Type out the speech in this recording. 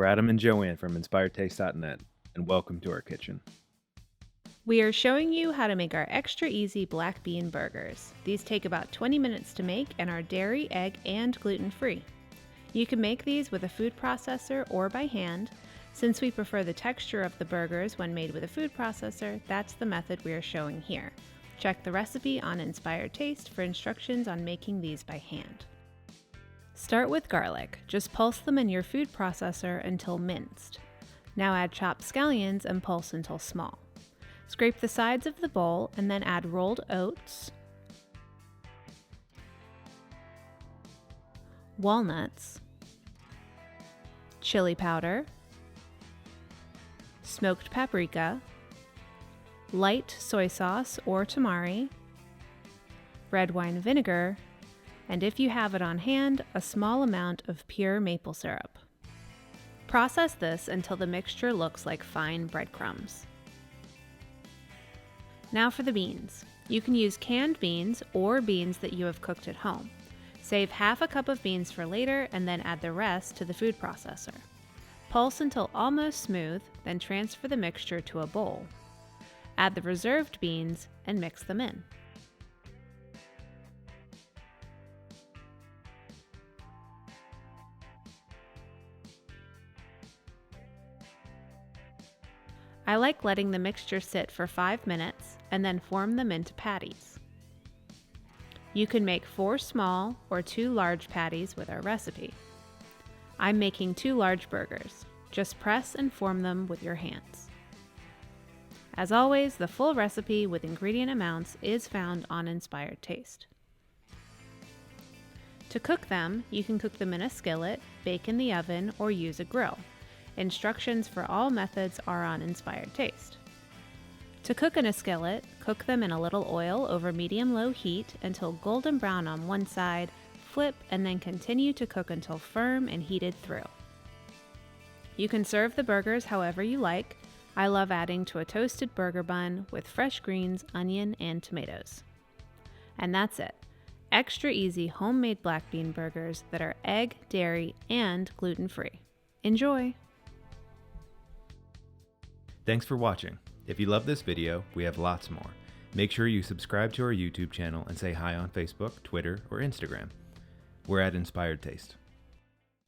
We're Adam and Joanne from InspiredTaste.net, and welcome to our kitchen. We are showing you how to make our extra easy black bean burgers. These take about 20 minutes to make and are dairy, egg, and gluten-free. You can make these with a food processor or by hand. Since we prefer the texture of the burgers when made with a food processor, that's the method we are showing here. Check the recipe on Inspired Taste for instructions on making these by hand. Start with garlic. Just pulse them in your food processor until minced. Now add chopped scallions and pulse until small. Scrape the sides of the bowl and then add rolled oats, walnuts, chili powder, smoked paprika, light soy sauce or tamari, red wine vinegar, and if you have it on hand, a small amount of pure maple syrup. Process this until the mixture looks like fine breadcrumbs. Now for the beans. You can use canned beans or beans that you have cooked at home. Save half a cup of beans for later and then add the rest to the food processor. Pulse until almost smooth, then transfer the mixture to a bowl. Add the reserved beans and mix them in. I like letting the mixture sit for 5 minutes and then form them into patties. You can make 4 small or 2 large patties with our recipe. I'm making 2 large burgers. Just press and form them with your hands. As always, the full recipe with ingredient amounts is found on Inspired Taste. To cook them, you can cook them in a skillet, bake in the oven, or use a grill. Instructions for all methods are on Inspired Taste. To cook in a skillet, cook them in a little oil over medium-low heat until golden brown on one side, flip, and then continue to cook until firm and heated through. You can serve the burgers however you like. I love adding to a toasted burger bun with fresh greens, onion, and tomatoes. And that's it. Extra easy homemade black bean burgers that are egg, dairy, and gluten-free. Enjoy! Thanks for watching. If you love this video, we have lots more. Make sure you subscribe to our YouTube channel and say hi on Facebook, Twitter, or Instagram. We're at Inspired Taste.